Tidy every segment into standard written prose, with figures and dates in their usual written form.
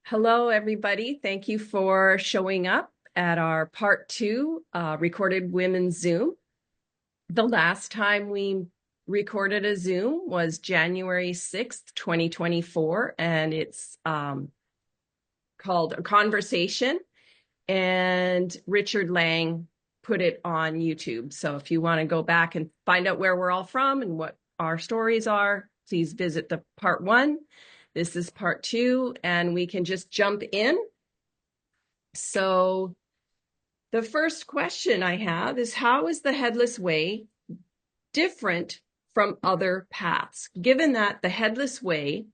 Hello, everybody. Thank you for showing up at our part two recorded women's Zoom. The last time we recorded a Zoom was January 6th, 2024, and it's called A Conversation, and Richard Lang put it on YouTube. So if you want to go back and find out where we're all from and what our stories are, please visit the part one. This is part two, and we can just jump in. So the first question I have is, how is the Headless Way different from other paths? Given that the Headless Way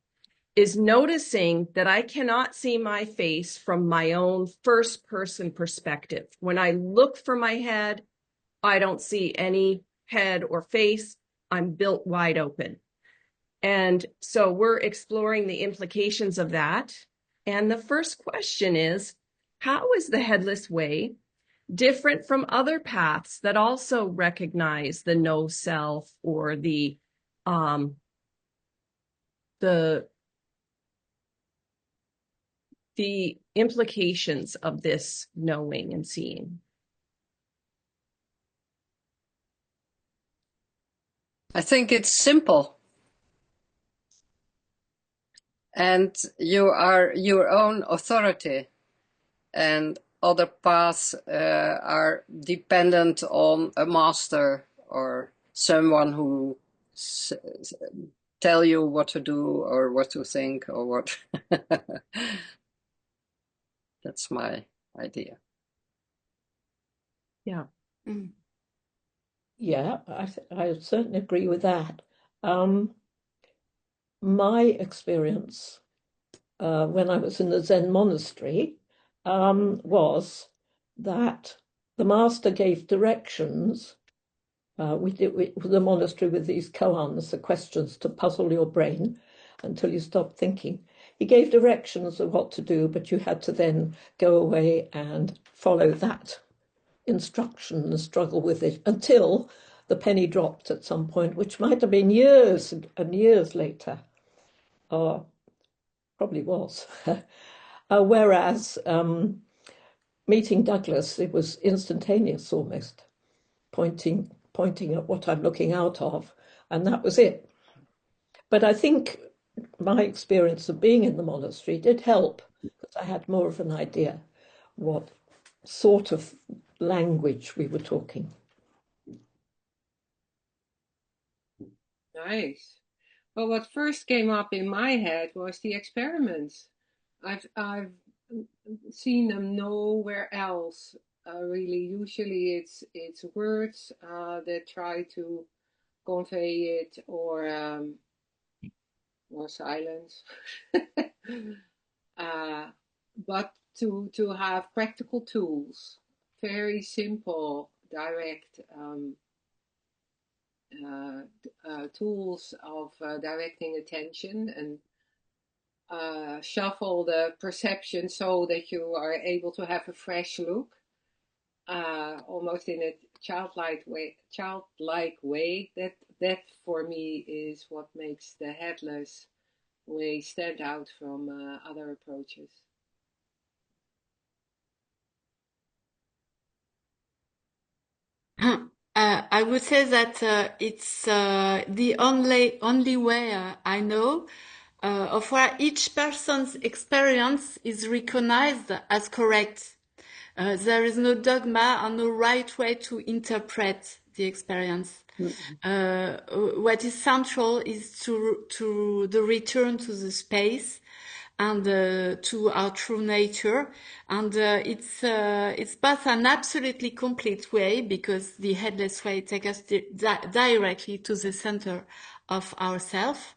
is noticing that I cannot see my face from my own first person perspective. When I look for my head, I don't see any head or face. I'm built wide open. And so we're exploring the implications of that. And the first question is, how is the Headless Way different from other paths that also recognize the no self or the implications of this knowing and seeing? I think it's simple. And you are your own authority, and other paths are dependent on a master or someone who tell you what to do or what to think or what. That's my idea. Yeah. Yeah, I certainly agree with that. My experience when I was in the Zen monastery was that the master gave directions. We did the monastery with these koans, the questions to puzzle your brain until you stop thinking. He gave directions of what to do, but you had to then go away and follow that instruction and struggle with it until the penny dropped at some point, which might have been years and years later, or probably was. Whereas meeting Douglas, it was instantaneous almost, pointing at what I'm looking out of, and that was it. But I think my experience of being in the monastery did help, because I had more of an idea what sort of language we were talking. Nice. Well, what first came up in my head was the experiments. I've seen them nowhere else. Really, usually it's words that try to convey it, or silence. But to have practical tools, very simple, direct. Tools of directing attention and shuffle the perception so that you are able to have a fresh look, almost in a childlike way. That for me is what makes the Headless Way stand out from other approaches. I would say that it's the only way I know of where each person's experience is recognized as correct. There is no dogma and no right way to interpret the experience. What is central is to the return to the space and to our true nature, and it's both an absolutely complete way, because the Headless Way takes us directly to the center of ourself,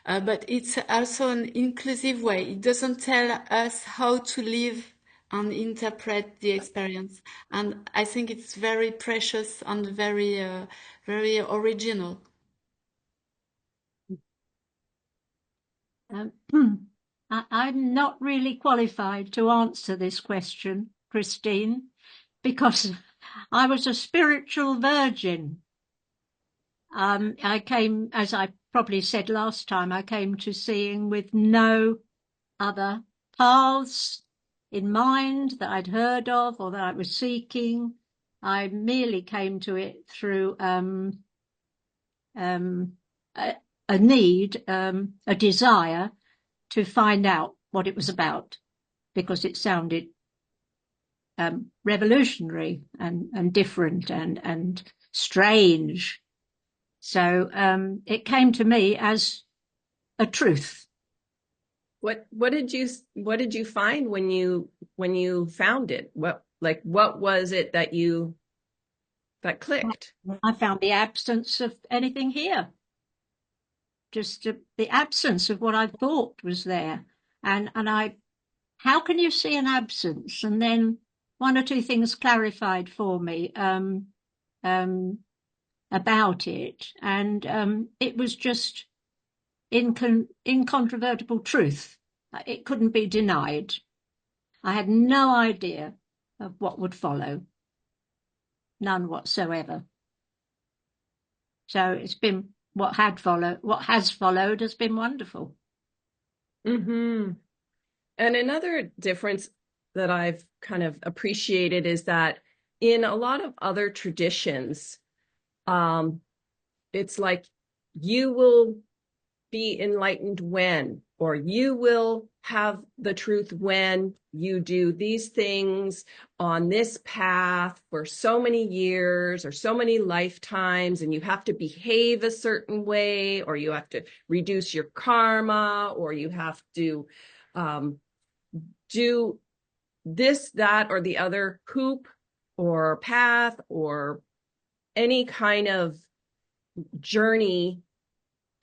but it's also an inclusive way. It doesn't tell us how to live and interpret the experience, and I think it's very precious and very original. I'm not really qualified to answer this question, Christine, because I was a spiritual virgin. I came, as I probably said last time, I came to seeing with no other paths in mind that I'd heard of or that I was seeking. I merely came to it through a need, a desire to find out what it was about, because it sounded revolutionary and different and strange. So it came to me as a truth. What did you find when you found it? What was it that clicked? I found the absence of anything here. Just the absence of what I thought was there. And how can you see an absence? And then one or two things clarified for me about it. And it was just incontrovertible truth. It couldn't be denied. I had no idea of what would follow. None whatsoever. So it's been what has followed has been wonderful. Mm-hmm. And another difference that I've kind of appreciated is that in a lot of other traditions, it's like you will be enlightened when, or you will have the truth when you do these things on this path for so many years or so many lifetimes, and you have to behave a certain way, or you have to reduce your karma, or you have to do this, that, or the other hoop or path or any kind of journey,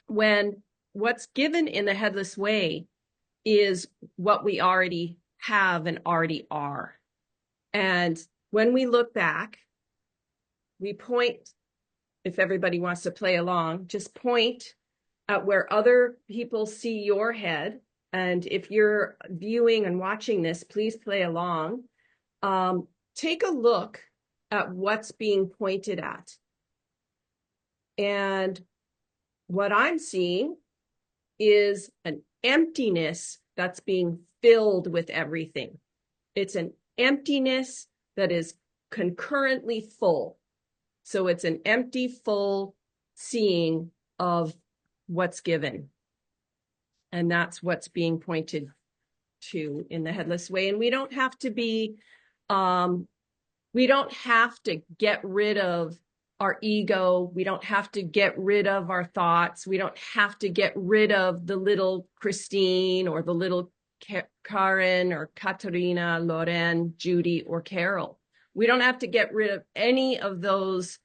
when what's given in the Headless Way is what we already have and already are. And when we look back, we point, if everybody wants to play along, just point at where other people see your head. And if you're viewing and watching this, please play along. Take a look at what's being pointed at. And what I'm seeing is an emptiness that's being filled with everything. It's an emptiness that is concurrently full. So it's an empty, full seeing of what's given. And that's what's being pointed to in the Headless Way. And we don't have to get rid of our ego. We don't have to get rid of our thoughts. We don't have to get rid of the little Christine or the little Karen or Katerina, Loren, Judy, or Carol. We don't have to get rid of any of those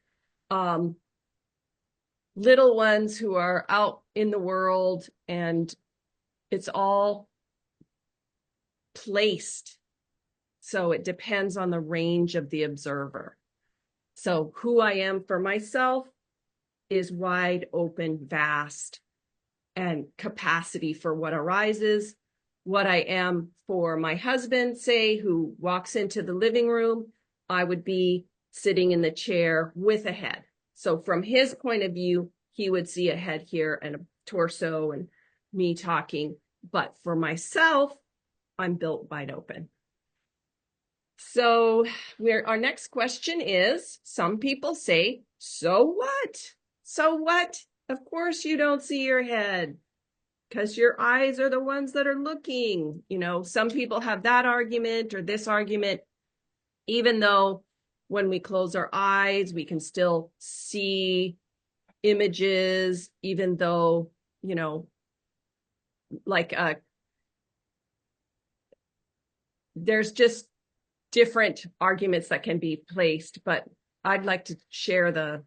little ones who are out in the world, and it's all placed. So it depends on the range of the observer. So who I am for myself is wide open, vast, and capacity for what arises. What I am for my husband, say, who walks into the living room, I would be sitting in the chair with a head. So from his point of view, he would see a head here and a torso and me talking. But for myself, I'm built wide open. So our next question is, some people say, so what? So what? Of course you don't see your head because your eyes are the ones that are looking. You know, some people have that argument or this argument, even though when we close our eyes, we can still see images, even though, you know, like there's just different arguments that can be placed, but I'd like to share the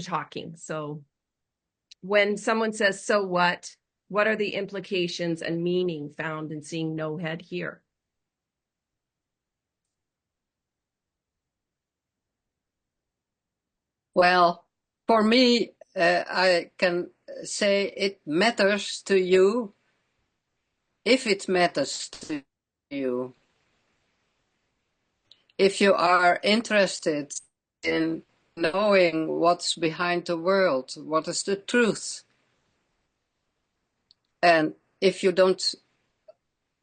talking. So when someone says, so what are the implications and meaning found in seeing no head here? Well, for me, I can say it matters to you if it matters to you. If you are interested in knowing what's behind the world, what is the truth, and if you don't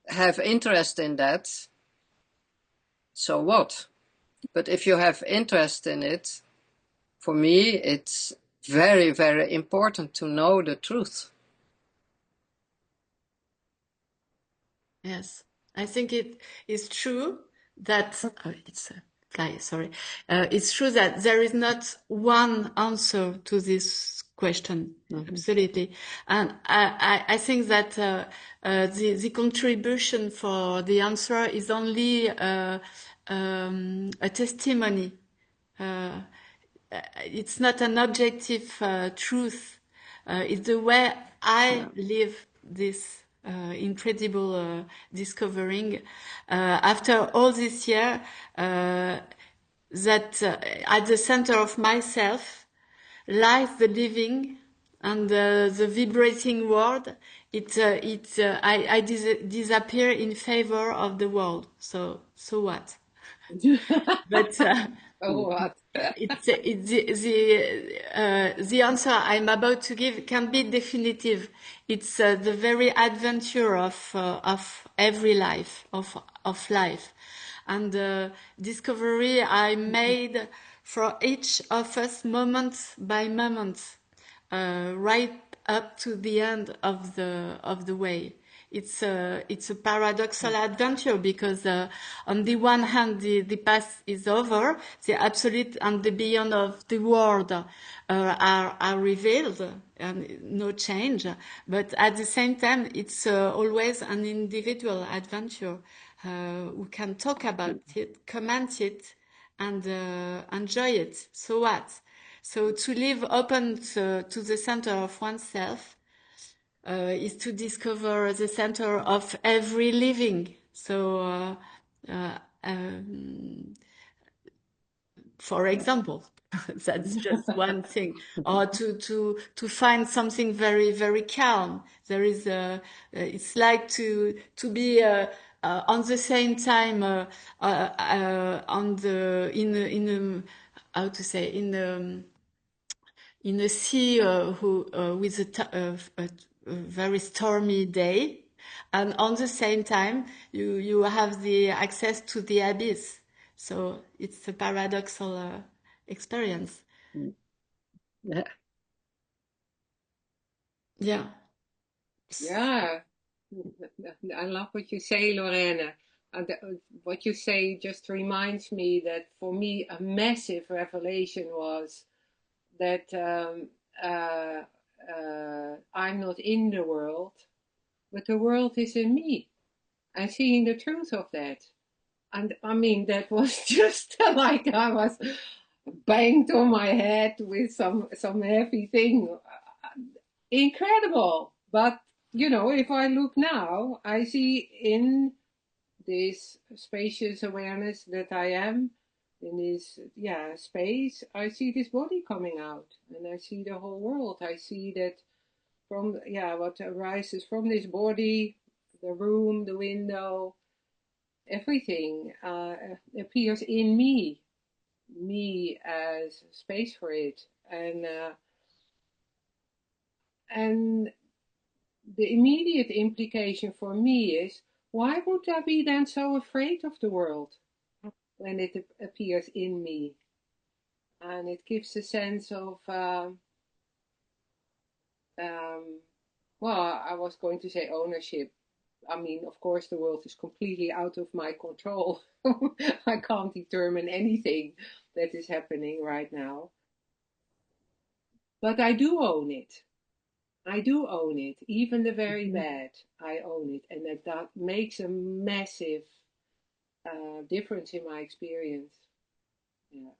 have interest in that, so what? But if you have interest in it, for me, it's very, very important to know the truth. Yes, I think it is true that it's a fly, sorry. It's true that there is not one answer to this question. Absolutely. And I think that the contribution for the answer is only a testimony. It's not an objective truth. It's the way I live this incredible discovering after all this year that at the center of myself lies the living and the vibrating world. I disappear in favor of the world. So what? But Oh, what? the answer I'm about to give can be definitive. It's the very adventure of every life of life, and discovery I made for each of us moment by moment, right up to the end of the way. It's a paradoxal adventure because on the one hand the past is over, the absolute and the beyond of the world are revealed and no change, but at the same time it's always an individual adventure who can talk about it, comment it, and enjoy it. So what? So to live open to the center of oneself is to discover the center of every living. So, for example, that's just one thing. Or to find something very, very calm. There is it's like to be on the same time on the in how to say in a sea with a very stormy day, and on the same time you have the access to the abyss. So it's a paradoxal experience. Yeah. Yeah. Yeah, I love what you say, Lorena. And what you say just reminds me that for me, a massive revelation was that I'm not in the world, but the world is in me. And seeing the truth of that. And I mean, that was just like I was banged on my head with some heavy thing. Incredible. But, you know, if I look now, I see in this spacious awareness that I am, in this space, I see this body coming out, and I see the whole world. I see that from what arises from this body, the room, the window, everything appears in me as space for it, and the immediate implication for me is, why would I be then so afraid of the world when it appears in me? And it gives a sense of, well, I was going to say ownership. I mean, of course, the world is completely out of my control. I can't determine anything that is happening right now. But I do own it. I do own it. Even the very bad, I own it. And that makes a massive difference in my experience. Yeah.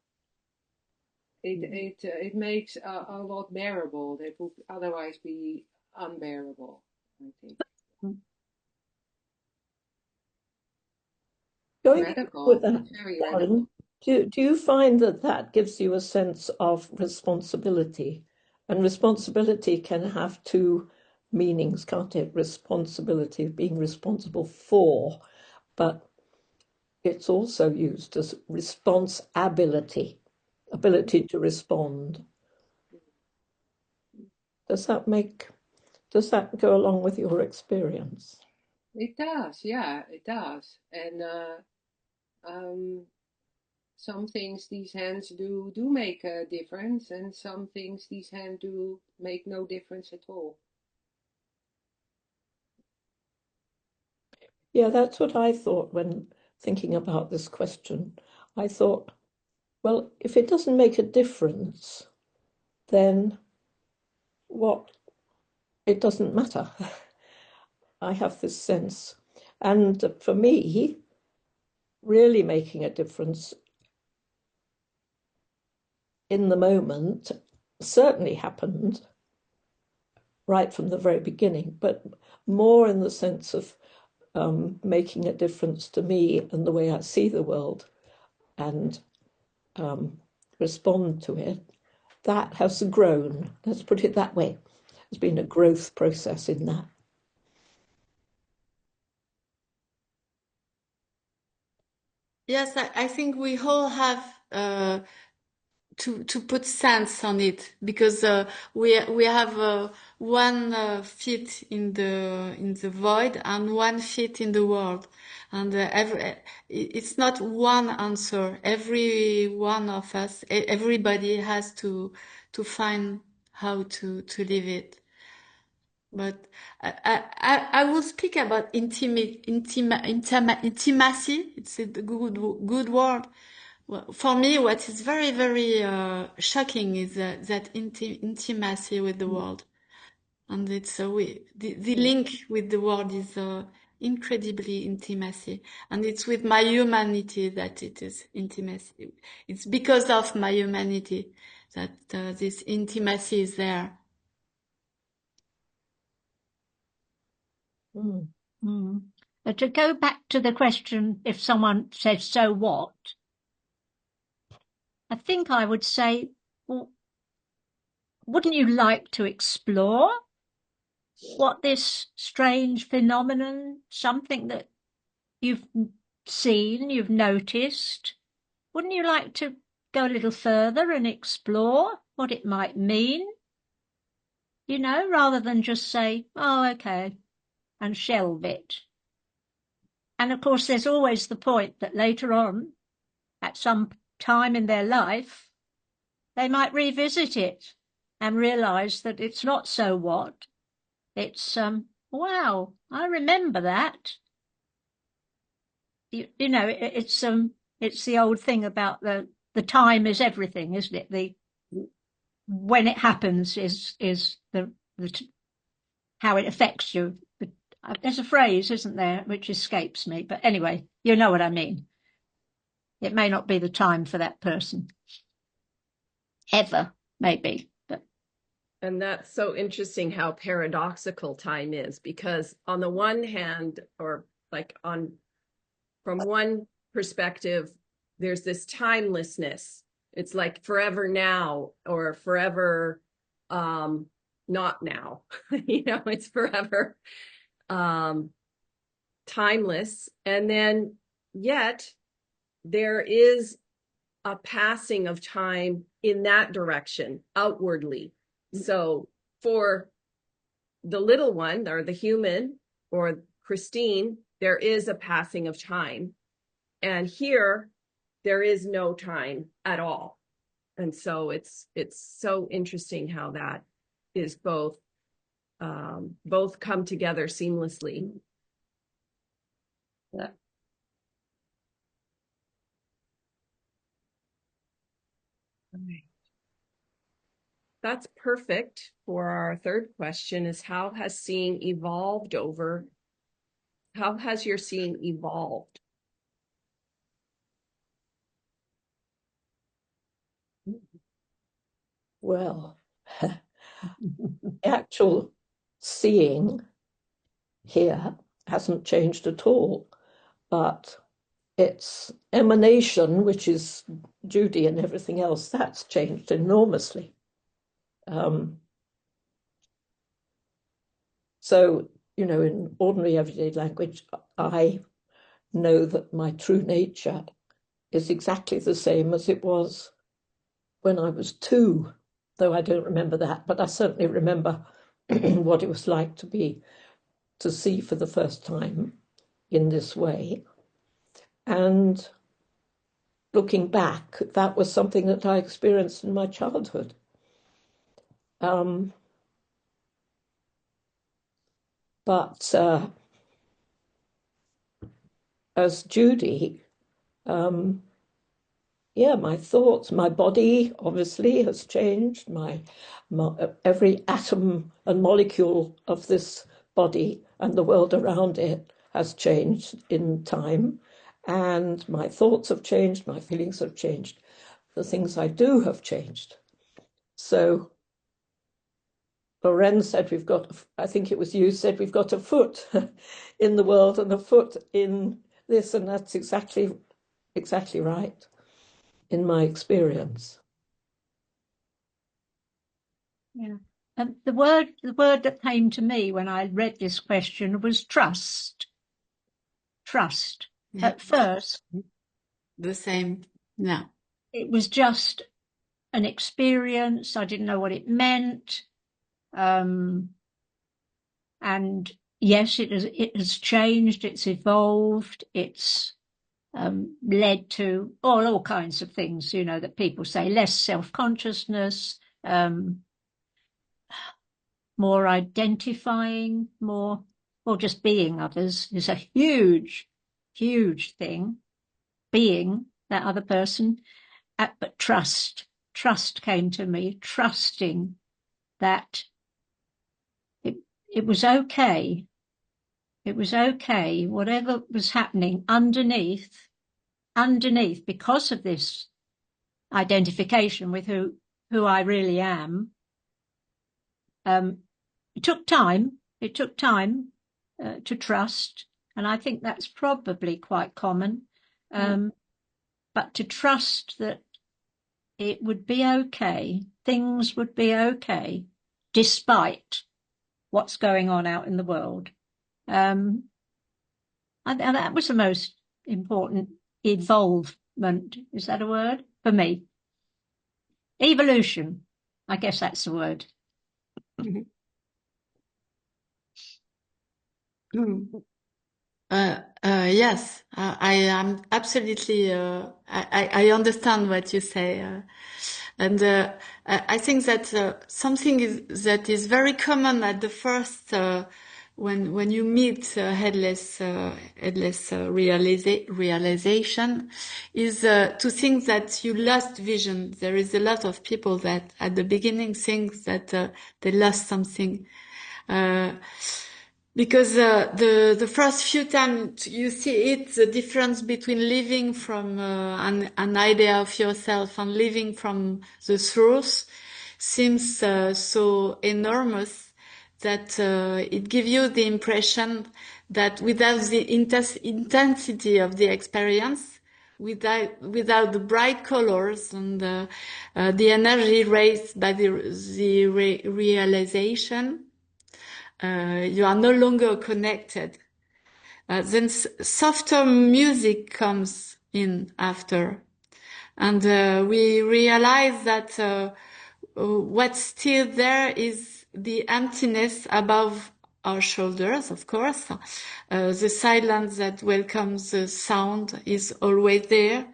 It makes a lot bearable that would otherwise be unbearable, I think. Going Radical. with that, Very radical. Darren, do you find that gives you a sense of responsibility? And responsibility can have two meanings, can't it? Responsibility of being responsible for, but it's also used as responsibility, ability to respond. Does that go along with your experience? It does, yeah, it does. And some things these hands do make a difference, and some things these hands do make no difference at all. Yeah, that's what I thought when thinking about this question. I thought, well, if it doesn't make a difference, then what? It doesn't matter. I have this sense. And for me, really making a difference in the moment certainly happened right from the very beginning, but more in the sense of making a difference to me and the way I see the world and respond to it. That has grown. Let's put it that way. There's been a growth process in that. Yes, I think we all have to put sense on it, because we have one feet in the void and 1 feet in the world, and it's not one answer. Every one of us, everybody has to find how to live it. But I will speak about intimacy. It's a good word. Well, for me, what is very, very shocking is that intimacy with the world, and it's the link with the world is incredibly intimacy, and it's with my humanity that it is intimacy. It's because of my humanity that this intimacy is there. Mm. Mm. But to go back to the question, if someone said, so what? I think I would say, well, wouldn't you like to explore what this strange phenomenon, something that you've seen, you've noticed, wouldn't you like to go a little further and explore what it might mean? You know, rather than just say, oh, okay, and shelve it. And of course, there's always the point that later on, at some time in their life, they might revisit it and realize that it's not so what. It's, wow, I remember that. You know, it's the old thing about the time is everything, isn't it? When it happens is the how it affects you. There's a phrase, isn't there, which escapes me, but anyway, you know what I mean. It may not be the time for that person. Ever, maybe. But And that's so interesting how paradoxical time is, because on the one hand, or like from one perspective, there's this timelessness. It's like forever now or forever not now. You know, it's forever timeless. And then yet there is a passing of time in that direction outwardly. So for the little one or the human or Christine, there is a passing of time. And here there is no time at all. And so it's so interesting how that is both come together seamlessly. Yeah. That's perfect for our third question, is how has your seeing evolved? Well, actual seeing here hasn't changed at all, but its emanation, which is Judy and everything else, that's changed enormously. So, you know, in ordinary everyday language, I know that my true nature is exactly the same as it was when I was 2, though I don't remember that, but I certainly remember what it was like to be to see for the first time in this way. And looking back, that was something that I experienced in my childhood. But as Judy, my thoughts, my body obviously has changed. My every atom and molecule of this body and the world around it has changed in time. And my thoughts have changed, my feelings have changed. The things I do have changed. So Loren said we've got, I think it was you said we've got a foot in the world and a foot in this, and that's exactly right in my experience. Yeah. The word that came to me when I read this question was trust. Trust. Yeah. At first, The same. Yeah. it was just an experience. I didn't know what it meant. And yes, it has changed. It's evolved. It's led to all kinds of things, that people say, less self-consciousness, more identifying, more, or just being others is a huge, huge thing, being that other person. But trust came to me, trusting that it was okay. It was okay, whatever was happening underneath, because of this identification with who I really am. It took time. It took time to trust, and I think that's probably quite common. But to trust that it would be okay, things would be okay, despite what's going on out in the world. And that was the most important evolvement. Is that a word? For me. Evolution. I guess that's the word. Yes, I am absolutely, I understand what you say. And I think that something that is very common at the first, when you meet headless realization, is to think that you lost vision. There is a lot of people that at the beginning think that they lost something. Because the first few times you see it, the difference between living from an idea of yourself and living from the truth seems so enormous that it gives you the impression that without the intensity of the experience, without the bright colors and the energy raised by the realization, you are no longer connected. Then softer music comes in after. And we realize that what's still there is the emptiness above our shoulders, of course. The silence that welcomes the sound is always there.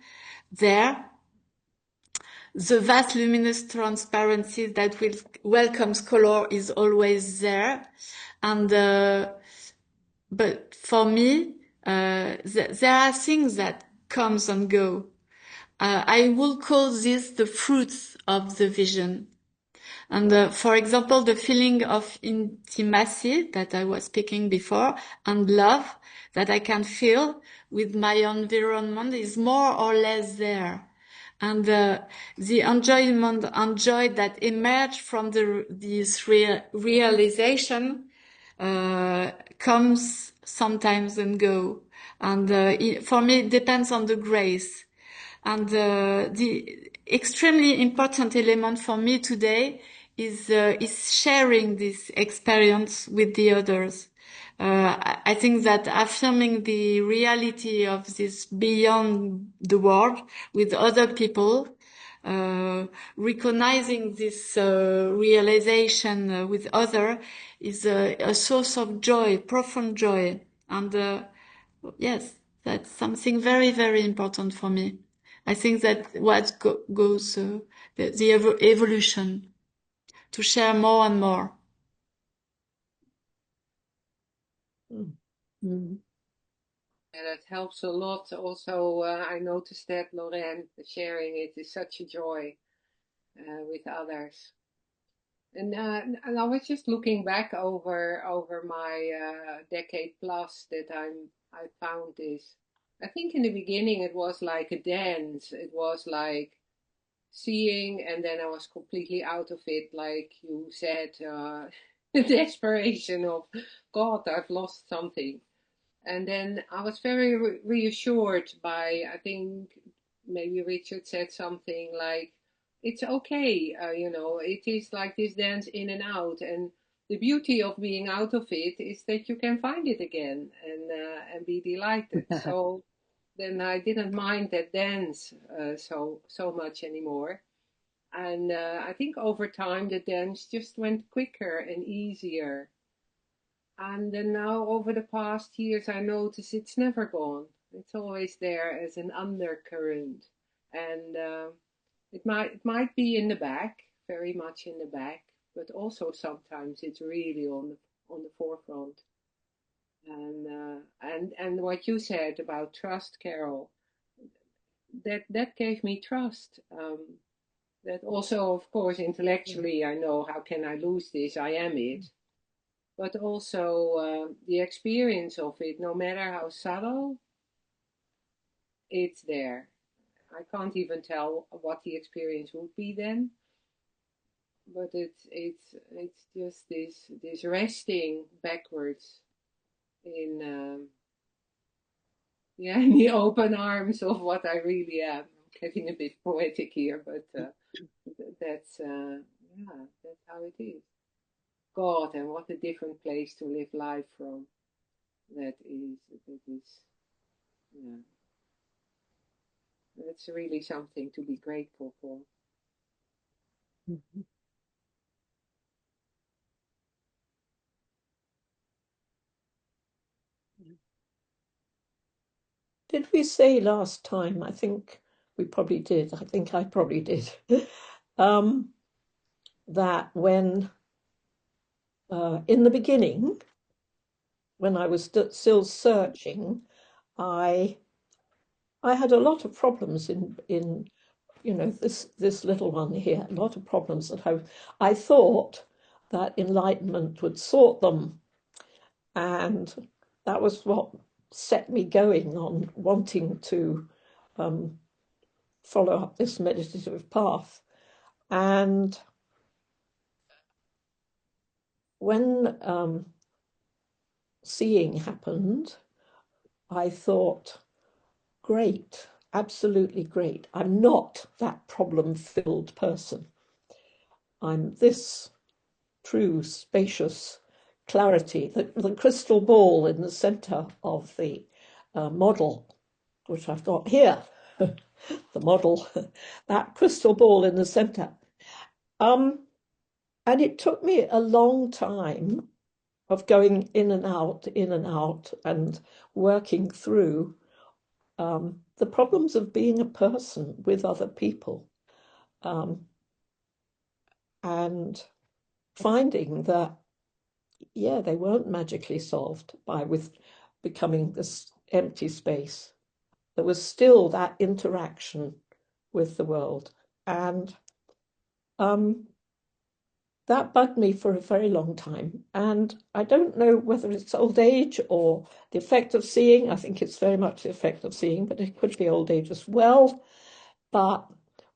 The vast luminous transparency that welcomes color is always there. And but for me, there are things that comes and go. I will call this the fruits of the vision. And for example, the feeling of intimacy that I was speaking before and love that I can feel with my environment is more or less there. And the enjoyment and joy that emerge from this realization comes sometimes and go. And for me, it depends on the grace. And the extremely important element for me today is sharing this experience with the others. I think that affirming the reality of this beyond the world with other people recognizing this realization with other is a source of joy, profound joy. And yes, that's something very, very important for me. I think that what goes the evolution to share more and more. Mm. And it helps a lot. Also, I noticed that, Lorraine, sharing it is such a joy with others. And I was just looking back over my decade plus that I found this. I think in the beginning it was like a dance. It was like seeing, and then I was completely out of it, like you said, the desperation of God, I've lost something. And then I was very reassured by, I think maybe Richard said something like, it's okay, it is like this dance in and out. And the beauty of being out of it is that you can find it again and be delighted. So then I didn't mind that dance so much anymore. And I think over time the dance just went quicker and easier. And then now over the past years, I notice it's never gone. It's always there as an undercurrent, and it might be in the back, very much in the back, but also sometimes it's really on the forefront. And what you said about trust, Carol, that gave me trust. That also, of course, intellectually, I know how can I lose this? I am it. But also the experience of it, no matter how subtle, it's there. I can't even tell what the experience would be then, but it's just this resting backwards in in the open arms of what I really am. I'm getting a bit poetic here, but that's that's how it is. God, and what a different place to live life from. That is, yeah, that's really something to be grateful for. Did we say last time? I think we probably did. I think I probably did. That when in the beginning, when I was still searching, I had a lot of problems in this little one here. A lot of problems that I thought that enlightenment would sort them, and that was what set me going on wanting to follow up this meditative path. And when seeing happened, I thought, great, absolutely great. I'm not that problem-filled person. I'm this true, spacious clarity, the crystal ball in the center of the model, which I've got here, the model, that crystal ball in the center. And it took me a long time of going in and out, and working through the problems of being a person with other people, and finding that, yeah, they weren't magically solved with becoming this empty space. There was still that interaction with the world. And that bugged me for a very long time. And I don't know whether it's old age or the effect of seeing. I think it's very much the effect of seeing, but it could be old age as well. But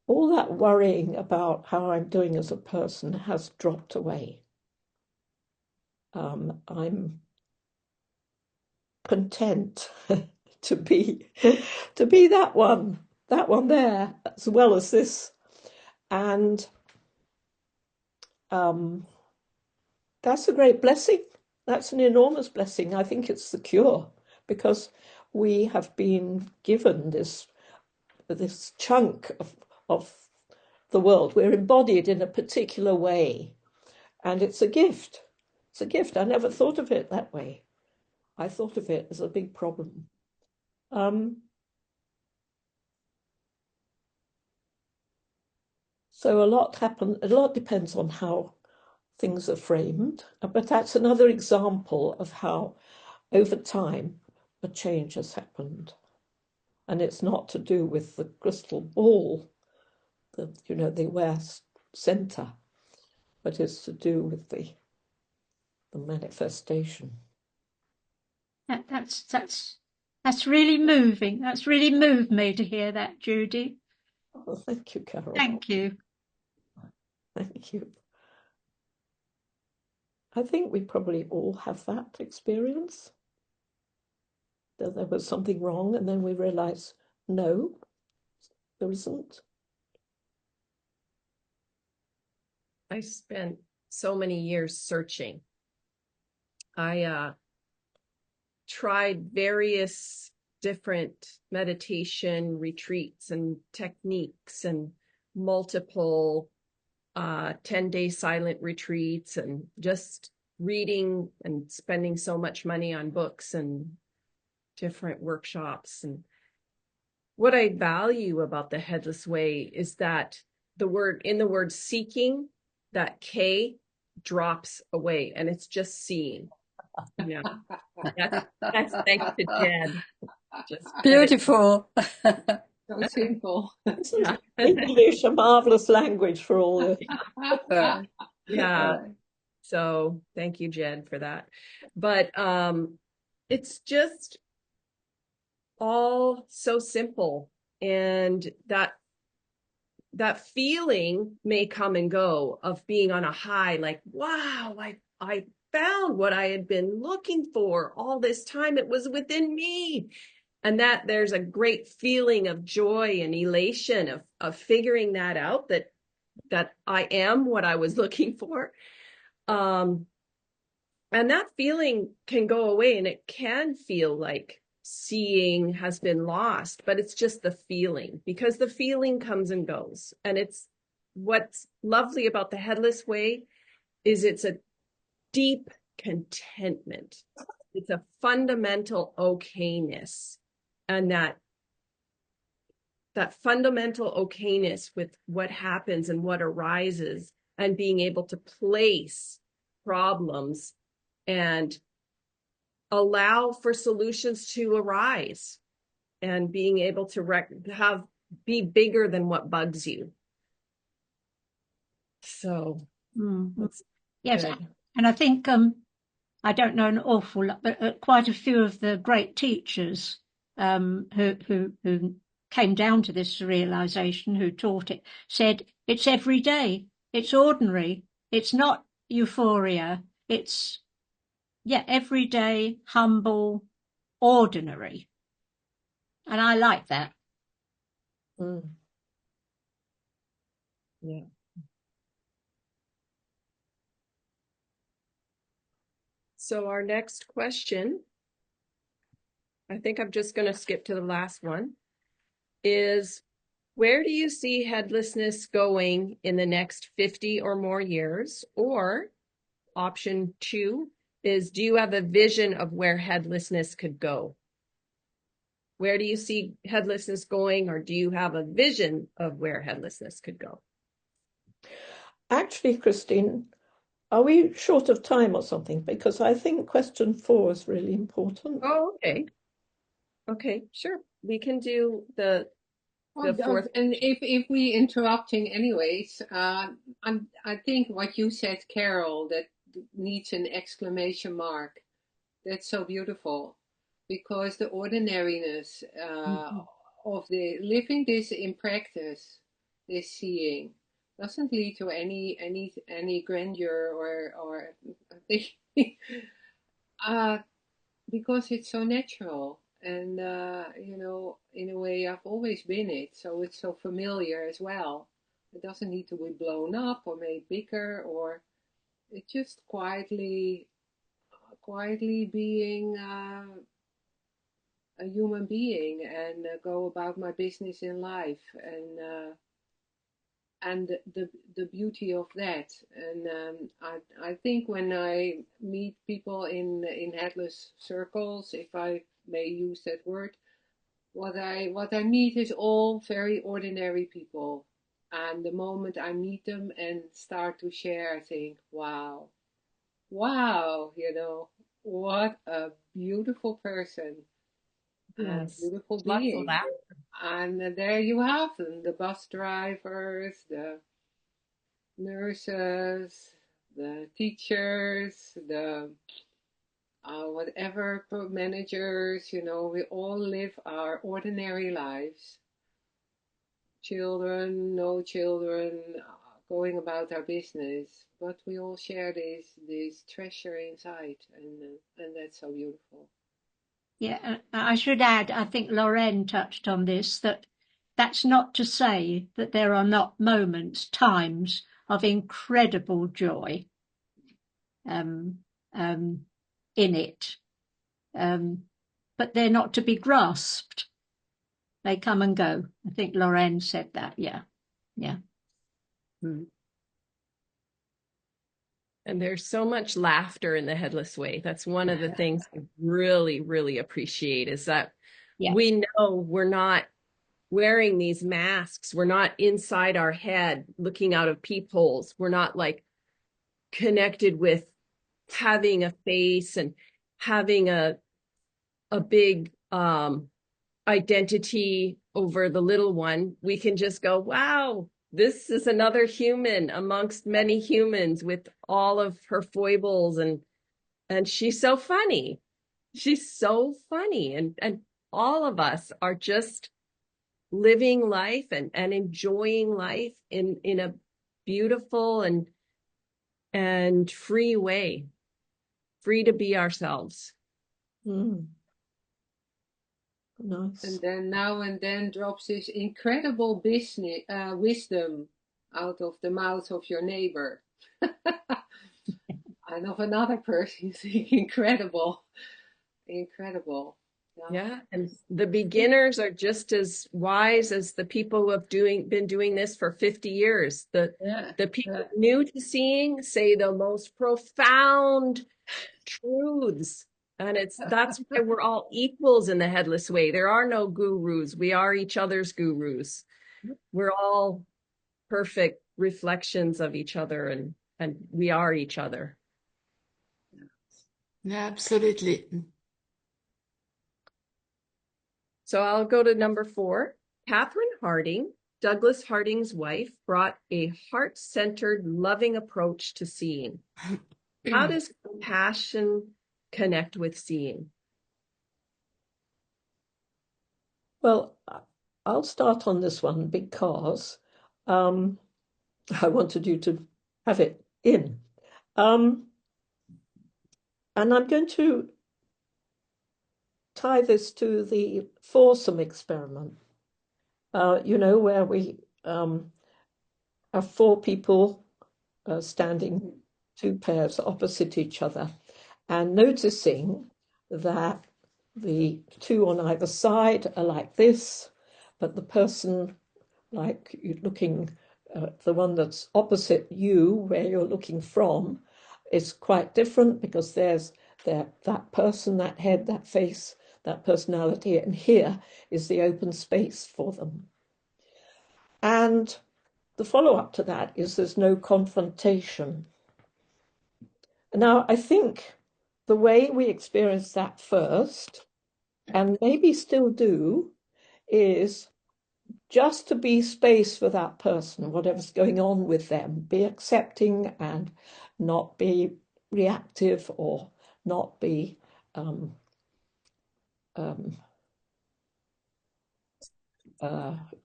all that worrying about how I'm doing as a person has dropped away. I'm content to be that one there, as well as this. And that's a great blessing. That's an enormous blessing. I think it's the cure, because we have been given this chunk of the world. We're embodied in a particular way, and it's a gift. It's a gift. I never thought of it that way. I thought of it as a big problem. So a lot depends on how things are framed, but that's another example of how over time a change has happened. And it's not to do with the crystal ball, the West center, but it's to do with the manifestation. That's really moving. That's really moved me to hear that, Judy. Well, thank you, Carol. Thank you. Thank you. I think we probably all have that experience, that there was something wrong, and then we realize, no, there isn't. I spent so many years searching. I tried various different meditation retreats and techniques and multiple 10-day silent retreats, and just reading and spending so much money on books and different workshops. And what I value about the Headless Way is that the word seeking, that K drops away, and it's just seeing. Yeah, that's thanks to Jen. Just Beautiful. So simple. Isn't English a marvelous language for all this? Yeah. So thank you, Jed, for that. But it's just all so simple, and that feeling may come and go of being on a high, like, wow, I found what I had been looking for all this time. It was within me. And that there's a great feeling of joy and elation of figuring that out, that I am what I was looking for. And that feeling can go away, and it can feel like seeing has been lost, but it's just the feeling, because the feeling comes and goes. And it's what's lovely about the Headless Way is it's a deep contentment. It's a fundamental okayness, and that fundamental okayness with what happens and what arises, and being able to place problems and allow for solutions to arise, and being able to be bigger than what bugs you. So yes, good. And I think I don't know an awful lot, but quite a few of the great teachers who came down to this realization, who taught it, said it's every day, it's ordinary, it's not euphoria, it's everyday, humble, ordinary. And I like that. Yeah. So our next question, I think I'm just going to skip to the last one, is where do you see headlessness going in the next 50 or more years? Or option 2 is, do you have a vision of where headlessness could go? Where do you see headlessness going, or do you have a vision of where headlessness could go? Actually, Christine, are we short of time or something? Because I think question 4 is really important. Oh, okay. Okay, sure. We can do the fourth. And if we interrupting anyways, I think what you said, Carol, that needs an exclamation mark. That's so beautiful, because the ordinariness of the living this in practice, this seeing, doesn't lead to any grandeur or because it's so natural. And in a way, I've always been it, so it's so familiar as well. It doesn't need to be blown up or made bigger, or it's just quietly being a human being, and go about my business in life. And and the beauty of that. And I think when I meet people in headless circles, if I may use that word, what I meet is all very ordinary people. And the moment I meet them and start to share, I think, wow, wow, what a beautiful person and Yes. beautiful Lots of being. that. And there you have them, the bus drivers, the nurses, the teachers, the whatever managers, we all live our ordinary lives. Children, no children, going about our business, but we all share this treasure inside, and that's so beautiful. Yeah, I should add, I think Lorraine touched on this, that's not to say that there are not moments, times of incredible joy um, in it. But they're not to be grasped. They come and go. I think Lorraine said that. Yeah. Yeah. And there's so much laughter in the Headless Way. That's one of the things I really, really appreciate is that Yeah. we know we're not wearing these masks. We're not inside our head looking out of peepholes. We're not like connected with having a face and having a big identity over the little one. We can just go, wow, this is another human amongst many humans with all of her foibles, and she's so funny. She's so funny, and all of us are just living life and enjoying life in a beautiful and free way, free to be ourselves. Mm. Nice. And then now and then drops this incredible business wisdom out of the mouth of your neighbor. And of another person, you think incredible, incredible. Yeah, and the beginners are just as wise as the people who have been doing this for 50 years. The people new to seeing say the most profound truths. And that's why we're all equals in the Headless Way. There are no gurus. We are each other's gurus. We're all perfect reflections of each other, and we are each other. Yeah, absolutely. So I'll go to number 4. Catherine Harding, Douglas Harding's wife, brought a heart-centered, loving approach to seeing. How does compassion connect with seeing? Well, I'll start on this one because I wanted you to have it in. And I'm going to tie this to the foursome experiment, where we have 4 people standing 2 pairs opposite each other and noticing that the 2 on either side are like this, but the person like you're looking, the one that's opposite you, where you're looking from, is quite different because there's that person, that head, that face, that personality, and here is the open space for them. And the follow-up to that is there's no confrontation. Now, I think the way we experience that first, and maybe still do, is just to be space for that person, whatever's going on with them, be accepting and not be reactive or not be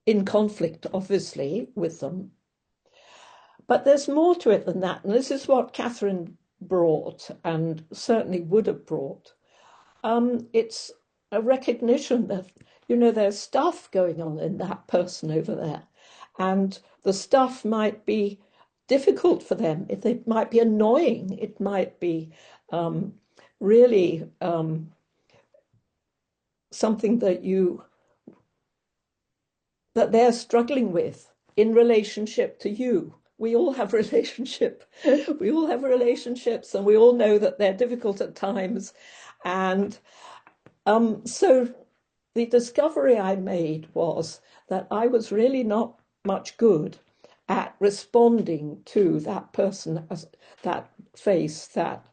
in conflict, obviously, with them. But there's more to it than that. And this is what Catherine brought and certainly would have brought. It's a recognition that, there's stuff going on in that person over there. And the stuff might be difficult for them. It might be annoying. It might be really something that they're struggling with. in relationship to you. We all have relationship. We all have relationships, and we all know that they're difficult at times. And so the discovery I made was that I was really not much good at responding to that person, as that face, that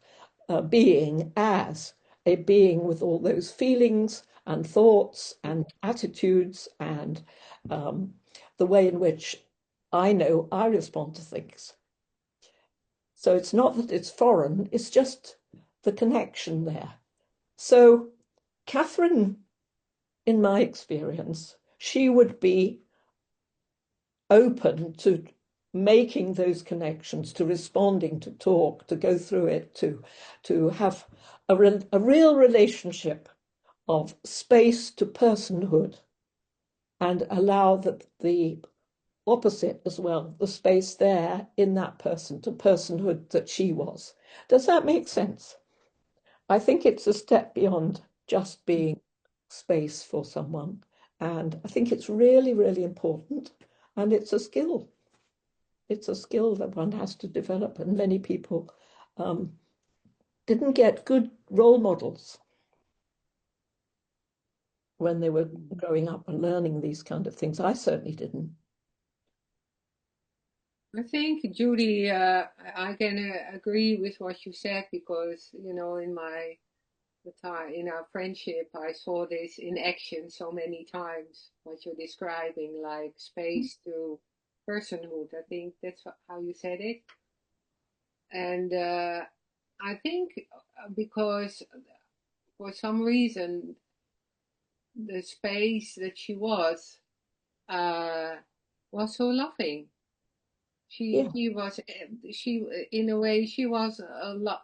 being, as a being with all those feelings and thoughts and attitudes and the way in which I know I respond to things. So it's not that it's foreign, it's just the connection there. So Catherine, in my experience, she would be open to making those connections, to responding, to talk, to go through it, to have a real relationship of space to personhood, and allow the opposite as well, the space there in that person to personhood that she was. Does that make sense? I think it's a step beyond just being space for someone. And I think it's really, really important. And it's a skill. It's a skill that one has to develop. And many people didn't get good role models when they were growing up and learning these kind of things. I certainly didn't. I think, Judy, I can agree with what you said because, you know, in our friendship, I saw this in action so many times, what you're describing, like space to personhood. I think that's how you said it. And I think because for some reason, the space that she was so loving. She in a way she was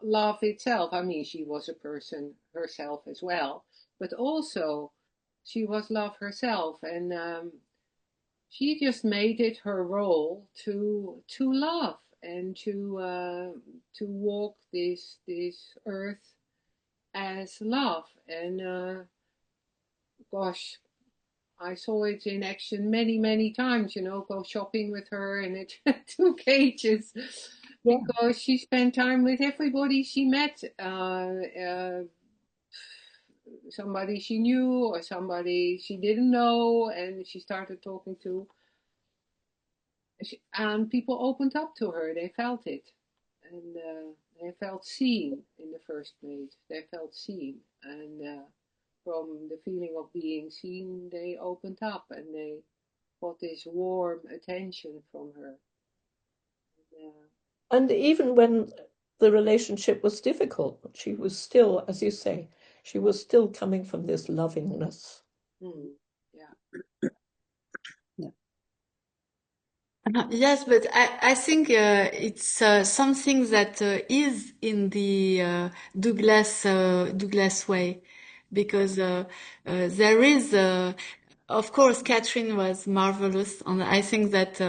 love itself. I mean, she was a person herself as well, but also she was love herself, and she just made it her role to love and to walk this earth as love. And gosh, I saw it in action many, many times, you know, go shopping with her in it 2 cages because she spent time with everybody she met, somebody she knew or somebody she didn't know, and she started talking to, and people opened up to her. They felt it, and they felt seen in the first place. They felt seen, and from the feeling of being seen, they opened up and they got this warm attention from her. And even when the relationship was difficult, she was still, as you say, she was still coming from this lovingness. Yeah. Yes, but I think it's something that is in the Douglas way, because there is, of course, Catherine was marvelous, and I think that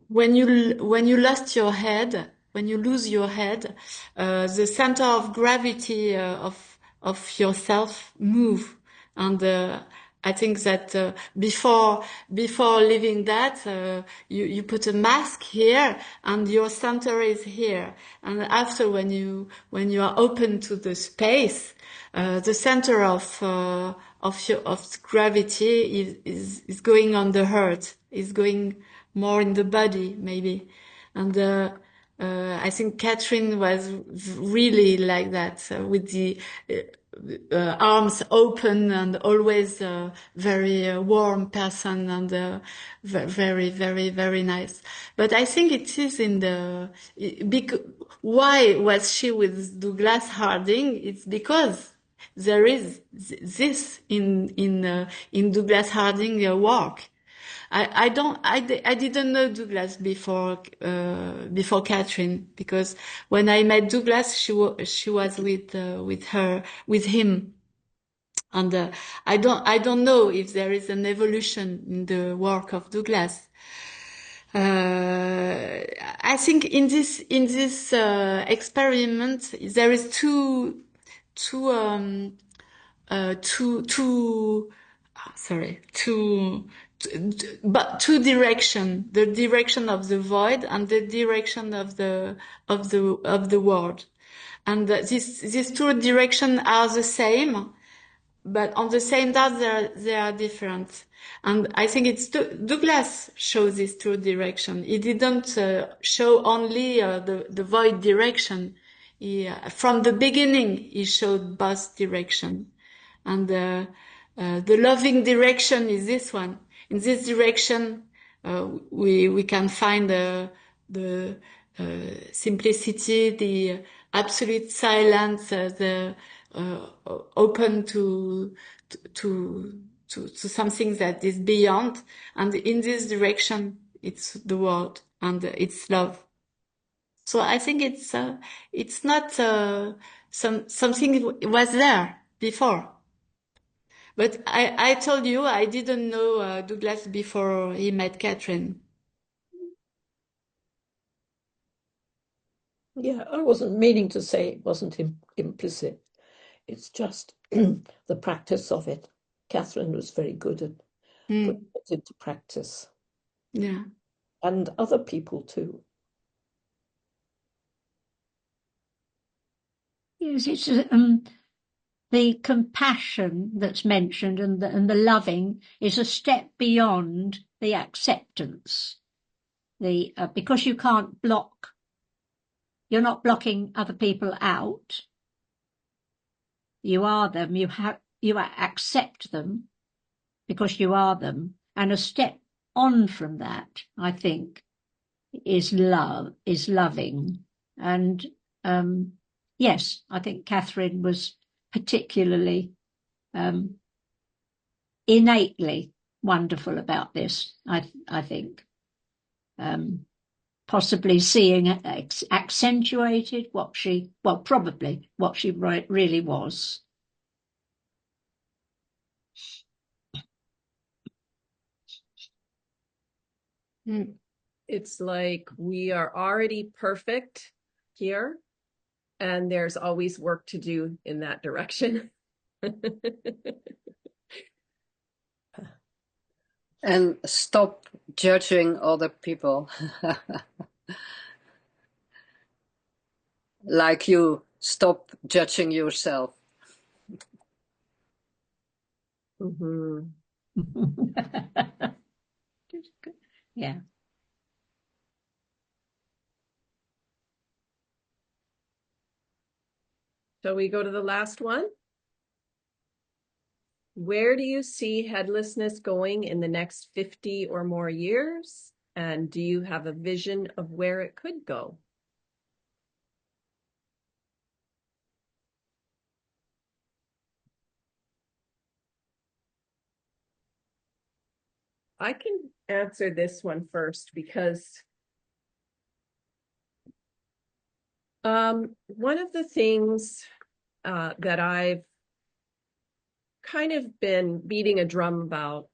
when you lost your head, when you lose your head, the center of gravity of yourself move, and I think that before leaving that, you put a mask here, and your center is here. And after, when you are open to the space, the center of gravity is going on the heart, is going more in the body maybe, and I think Catherine was really like that, with the arms open, and always a very warm person, and very, very, very nice. But I think it is in the why was she with Douglas Harding? It's because there is this in Douglas Harding work. I didn't know Douglas before Catherine, because when I met Douglas, she was with him, and I don't know if there is an evolution in the work of Douglas. I think in this experiment there is two but two direction, the direction of the void and the direction of the world. And these two directions are the same, but on the same time they are different. And I think it's Douglas shows this two direction. He didn't show only the void direction. From the beginning, he showed both direction. And the loving direction is this one. In this direction, we can find the simplicity, the absolute silence, the open to something that is beyond. And in this direction, it's the world and it's love. So I think it's not something was there before. But I told you I didn't know Douglas before he met Catherine. Yeah, I wasn't meaning to say it wasn't implicit. It's just the practice of it. Catherine was very good at putting it into practice. Yeah. And other people too. Yes, it's the compassion that's mentioned and the loving is a step beyond the acceptance. Because you can't block, you're not blocking other people out. You are them. You accept them because you are them, and a step on from that, I think, is loving, and yes, I think Catherine was particularly innately wonderful about this. I think possibly seeing accentuated probably what she really was. It's like we are already perfect here, and there's always work to do in that direction. And stop judging other people. Like you stop judging yourself. Mm-hmm. Yeah. Shall we go to the last one? Where do you see headlessness going in the next 50 or more years? And do you have a vision of where it could go? I can answer this one first because one of the things that I've kind of been beating a drum about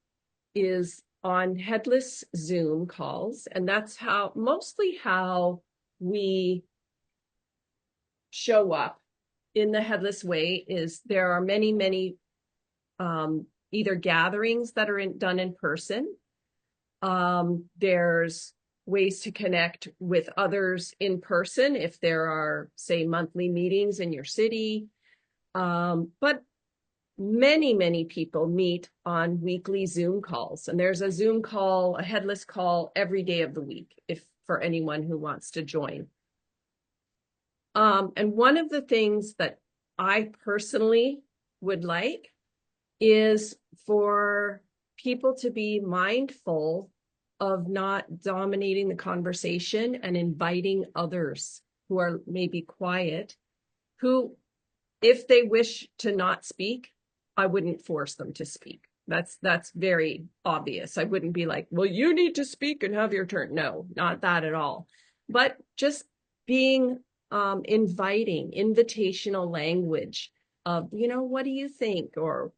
is on headless Zoom calls, and that's mostly how we show up in the headless way. Is there are many either gatherings that are done in person. There's ways to connect with others in person if there are, say, monthly meetings in your city. But many people meet on weekly Zoom calls, and there's a Zoom call, a headless call every day of the week, if for anyone who wants to join. And one of the things that I personally would like is for people to be mindful of not dominating the conversation and inviting others who are maybe quiet, who, if they wish to not speak, I wouldn't force them to speak. That's very obvious. I wouldn't be like, well, you need to speak and have your turn. No, not that at all. But just being inviting, invitational language of, what do you think? Or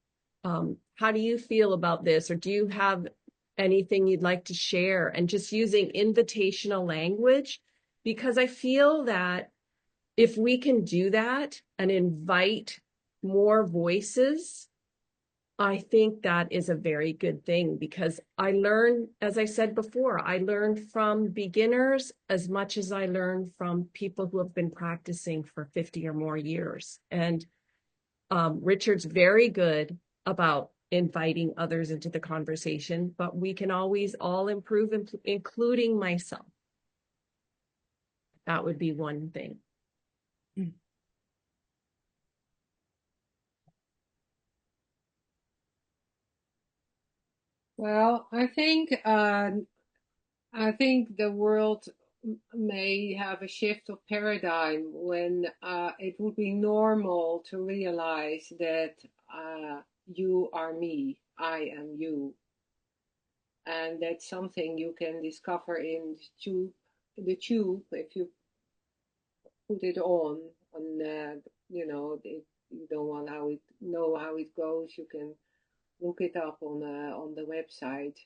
how do you feel about this? Or do you have anything you'd like to share? And just using invitational language, because I feel that if we can do that and invite more voices, I think that is a very good thing because I learn, as I said before, I learn from beginners as much as I learn from people who have been practicing for 50 or more years. And Richard's very good about inviting others into the conversation, but we can always all improve, including myself. That would be one thing. Well, I think the world may have a shift of paradigm when it would be normal to realize that you are me, I am you, and that's something you can discover in the tube if you put it on you know, if you don't want know how it goes, you can look it up on the website.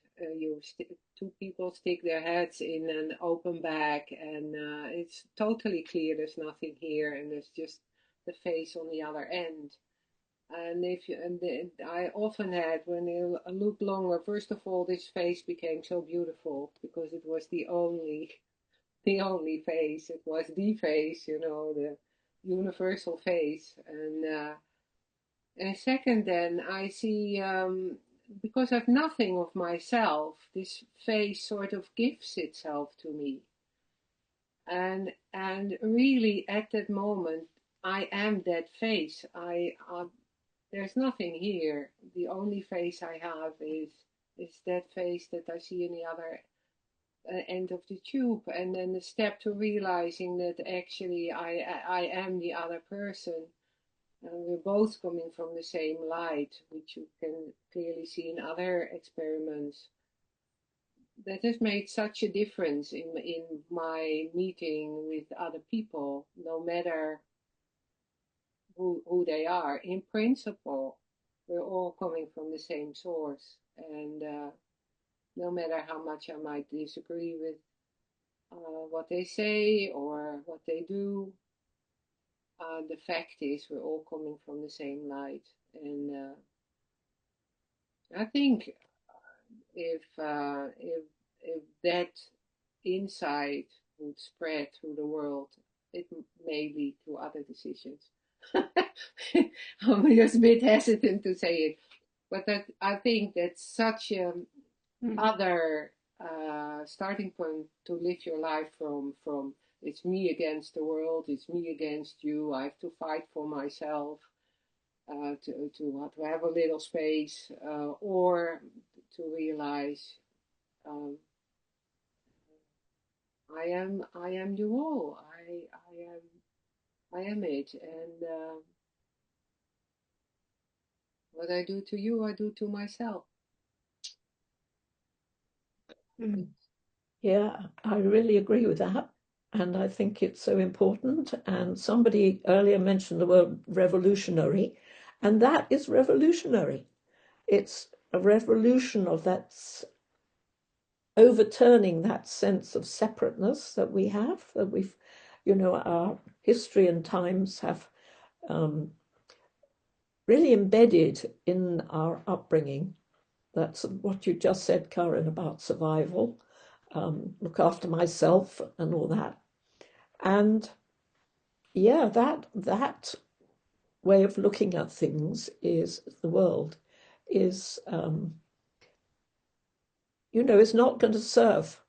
Two people stick their heads in an open bag, and it's totally clear. There's nothing here, and there's just the face on the other end. And I often had, when you look longer, first of all, this face became so beautiful because it was the only face. It was the face, you know, the universal face, and second, then I see, because I've nothing of myself, this face sort of gives itself to me. And really at that moment, I am that face. There's nothing here. The only face I have is that face that I see in the other end of the tube. And then the step to realizing that actually I am the other person. We're both coming from the same light, which you can clearly see in other experiments. That has made such a difference in my meeting with other people, no matter who they are. In principle, we're all coming from the same source, and no matter how much I might disagree with what they say or what they do, the fact is we're all coming from the same light. And I think if that insight would spread through the world, it may lead to other decisions. I'm just a bit hesitant to say it, but that I think that's such a other starting point to live your life from. It's me against the world, it's me against you, I have to fight for myself, to have a little space, or to realize I am you all. I am it, and what I do to you, I do to myself. Yeah, I really agree with that. And I think it's so important. And somebody earlier mentioned the word revolutionary, and that is revolutionary. It's a revolution of that overturning that sense of separateness that we have, that we've, our history and times have really embedded in our upbringing. That's what you just said, Karen, about survival, look after myself and all that. And yeah, that way of looking at things is the world is, is not going to serve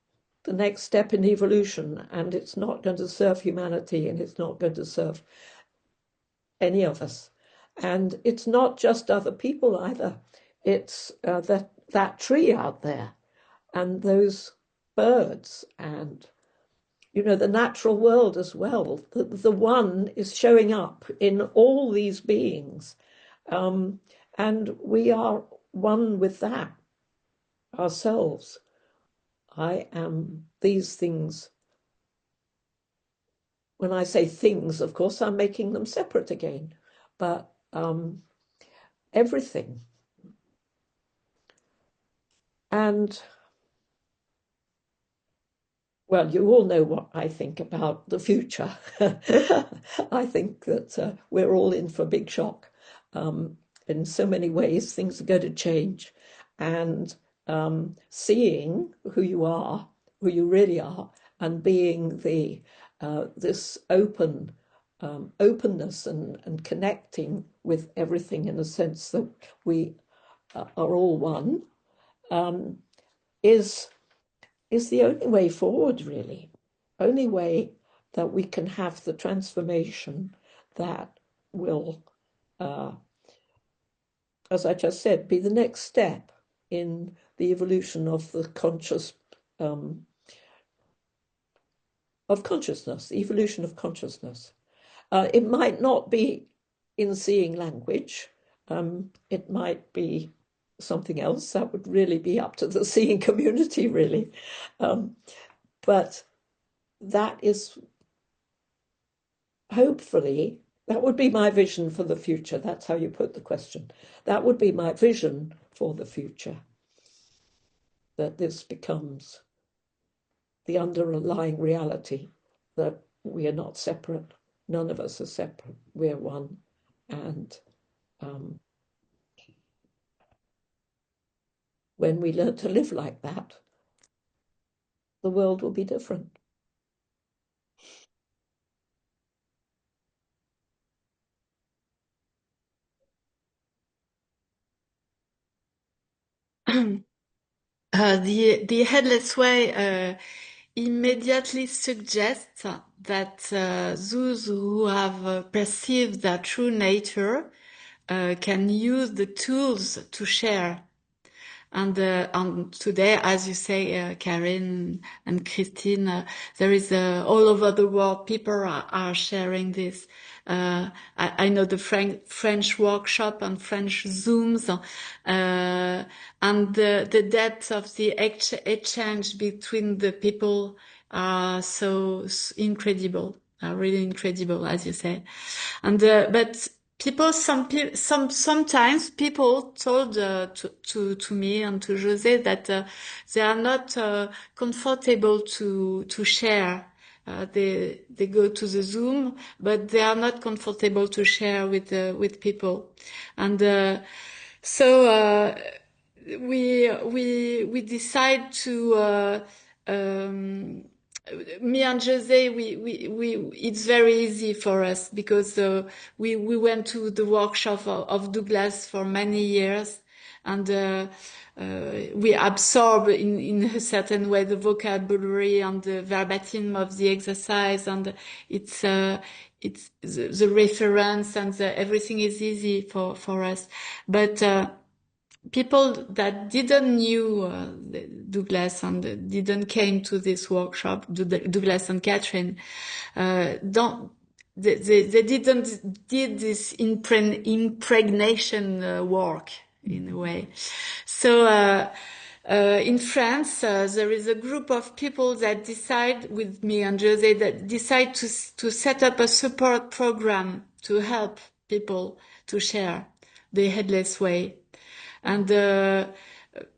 the next step in evolution, and it's not going to serve humanity, and it's not going to serve any of us. And it's not just other people either. It's that tree out there, and those birds, and the natural world as well. The one is showing up in all these beings, and we are one with that ourselves. I am these things. When I say things, of course, I'm making them separate again, but everything. And well, you all know what I think about the future. I think that we're all in for a big shock. in so many ways, things are going to change. And seeing who you are, who you really are, and being this openness and connecting with everything in a sense that we are all one, is the only way forward, really. Only way that we can have the transformation that will, as I just said, be the next step in the evolution of the consciousness, the evolution of consciousness. It might not be in seeing language. It might be something else. That would really be up to the seeing community, really. But that is, hopefully, that would be my vision for the future. That's how you put the question. That would be my vision for the future, that this becomes the underlying reality, that we are not separate. None of us are separate. We're one. And when we learn to live like that, the world will be different. The Headless Way immediately suggests that those who have perceived their true nature can use the tools to share. And today, as you say, Karen and Christine, there is all over the world, people are sharing this. I know the French workshop and French Zooms, and the depth of the exchange between the people are so incredible, really incredible, as you say. And but people, sometimes people told to me and to José that they are not comfortable to share. They go to the Zoom, but they are not comfortable to share with people, and so we decide to. Me and José, it's very easy for us because we went to the workshop of Douglas for many years, and we absorb in a certain way the vocabulary and the verbatim of the exercise, and it's the reference and everything is easy for us, but. People that didn't knew Douglas and didn't came to this workshop, Douglas and Catherine, they didn't did this impregnation work in a way. So in France, there is a group of people that decide, with me and José, that decide to set up a support program to help people to share the Headless Way. And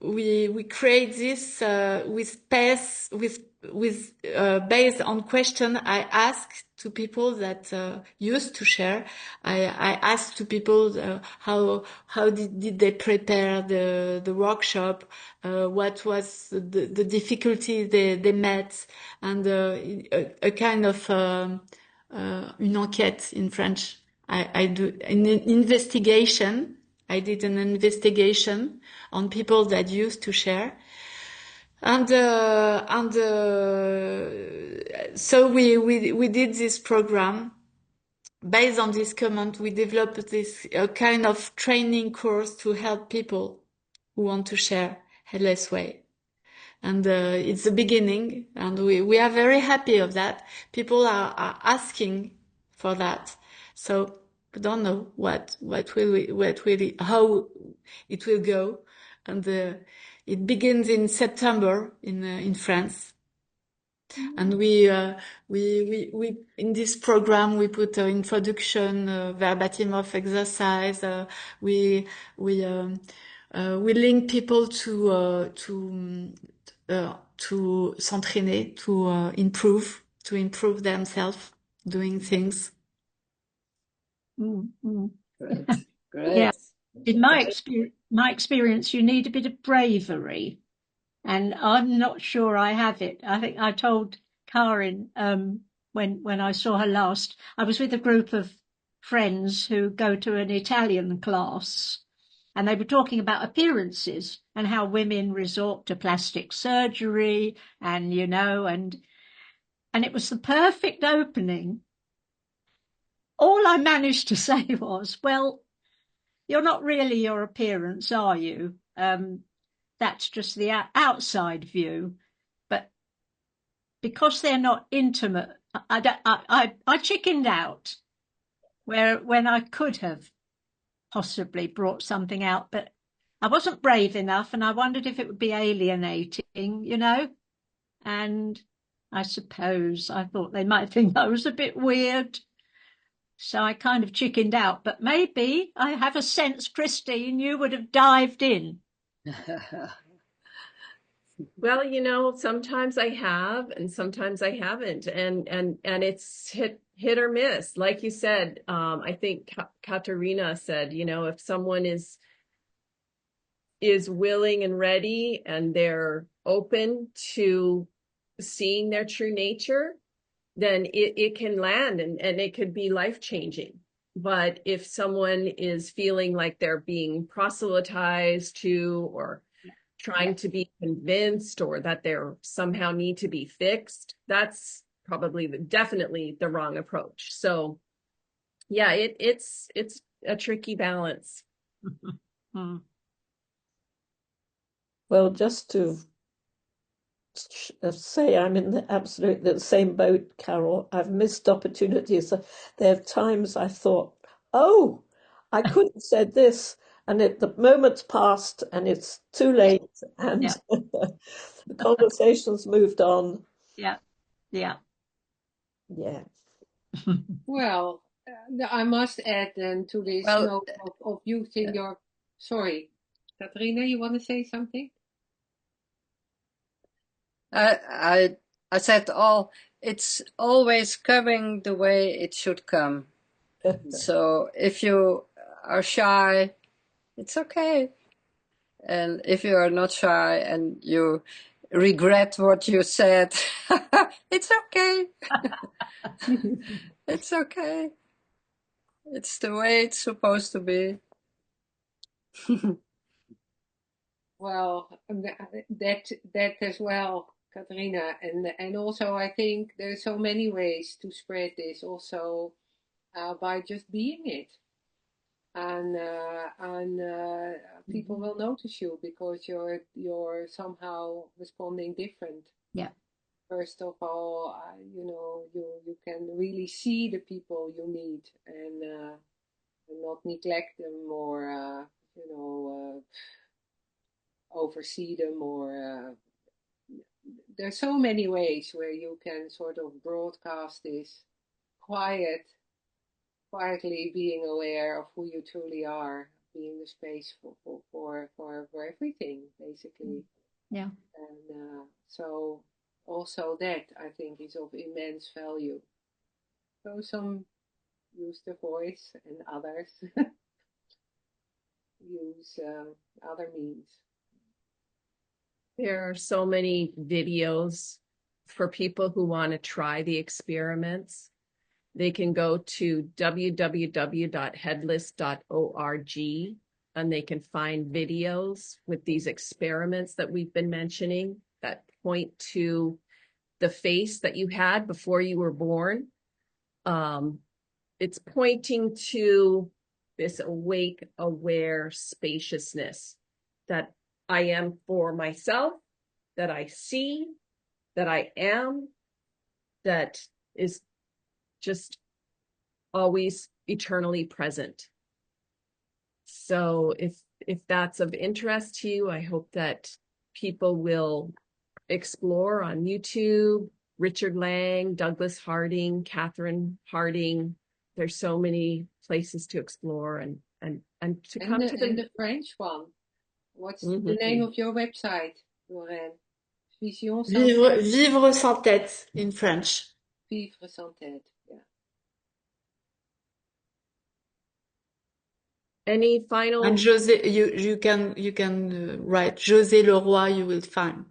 we create this based on question I ask to people that used to share. I asked to people how did they prepare the workshop, what was the difficulty they met, and a kind of une enquête in French. I do an investigation. I did an investigation on people that used to share, and so we did this program. Based on this comment, we developed this kind of training course to help people who want to share Headless Way. And it's the beginning, and we are very happy of that. People are asking for that, so. We don't know how it will go, and it begins in September in France. And we in this program we put an introduction, verbatim of exercise. We link people to s'entraîner, to improve themselves doing things. Mm-hmm. Great. Yeah. In my experience, you need a bit of bravery, and I'm not sure I have it. I think I told Karin when I saw her last, I was with a group of friends who go to an Italian class, and they were talking about appearances and how women resort to plastic surgery, and and it was the perfect opening. All I managed to say was, well, you're not really your appearance, are you? That's just the outside view. But because they're not intimate, I chickened out when I could have possibly brought something out, but I wasn't brave enough, and I wondered if it would be alienating. And I suppose I thought they might think I was a bit weird. So I kind of chickened out, but maybe I have a sense, Christine, you would have dived in. Well, sometimes I have and sometimes I haven't, and it's hit or miss. Like you said, I think Katerina said, if someone is willing and ready and they're open to seeing their true nature, then it can land and it could be life-changing. But if someone is feeling like they're being proselytized to, or trying to be convinced, or that they're somehow need to be fixed, that's probably definitely the wrong approach. So yeah, it's a tricky balance. Well, just to say I'm in absolutely the same boat, Carol. I've missed opportunities. There are times I thought, oh, I could have said this, and the moment's passed and it's too late, and Yeah. the conversation's moved on. Yeah. Yeah. Well, I must add then to this Well, note of using your. Sorry, Katrina, you want to say something? I said it's always coming the way it should come. So if you are shy, it's okay. And if you are not shy and you regret what you said, it's okay. It's okay. It's the way it's supposed to be. Well, that as well, Katrina, and also I think there's so many ways to spread this also by just being it, and people will notice you because you're somehow responding different. Yeah. First of all, you can really see the people you meet and not neglect them or oversee them or there's so many ways where you can sort of broadcast this quietly being aware of who you truly are, being the space for everything basically. Yeah. And so also that I think is of immense value. So some use the voice and others use other means. There are so many videos for people who want to try the experiments. They can go to www.headless.org and they can find videos with these experiments that we've been mentioning that point to the face that you had before you were born. It's pointing to this awake, aware spaciousness that I am for myself, that I see, that I am, that is just always eternally present. So if that's of interest to you, I hope that people will explore on YouTube, Richard Lang, Douglas Harding, Catherine Harding. There's so many places to explore and to come to and the French one. What's the name of your website, Lorraine? Vision sans tête. Vivre sans tête in French. Vivre sans tête, yeah. Any final? And José, you can write José Leroy. You will find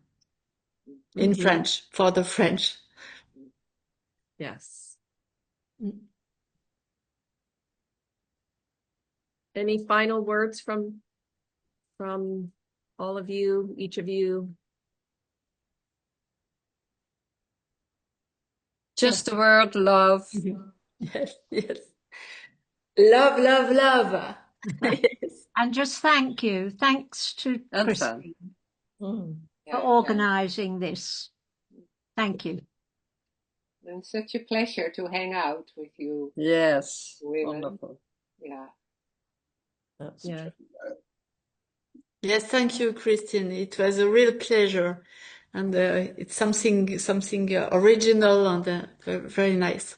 in Mhm. French for the French. Yes. Mm. Any final words from all of you, each of you? Just the word love. Yes, yes. Love, love, love. Yes. And just thank you. Thanks to And Christine Mm. for Yeah, organising this. Thank you. and such a pleasure to hang out with you Yes, women. wonderful. Yeah. That's Yeah. true. Yes, thank you, Christine. It was a real pleasure, and it's something original and very, very nice.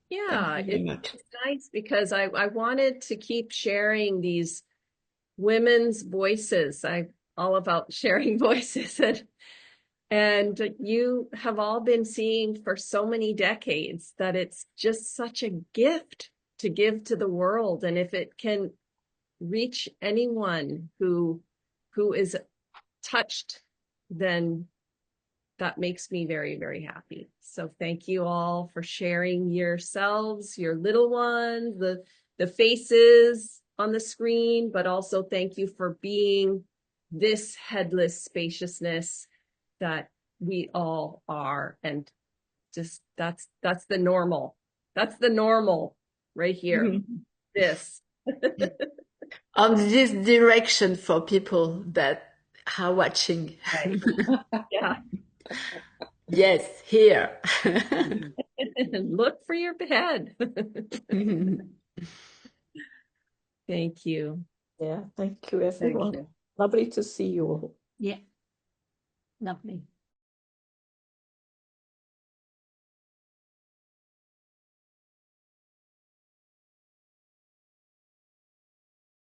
Yeah, Thank you very much. it's nice because I wanted to keep sharing these women's voices. I'm all about sharing voices, and you have all been seeing for so many decades that it's just such a gift to give to the world. And if it can reach anyone who is touched, then that makes me very, very happy. So thank you all for sharing yourselves, your little ones, the faces on the screen, but also thank you for being this headless spaciousness that we all are. And just that's the normal. That's the normal right here. This. On this direction for people that are watching. Right. Yeah. Yes, here. Look for your head. Thank you. Yeah, thank you, Thank everyone. you. Lovely to see you all. Yeah. Lovely.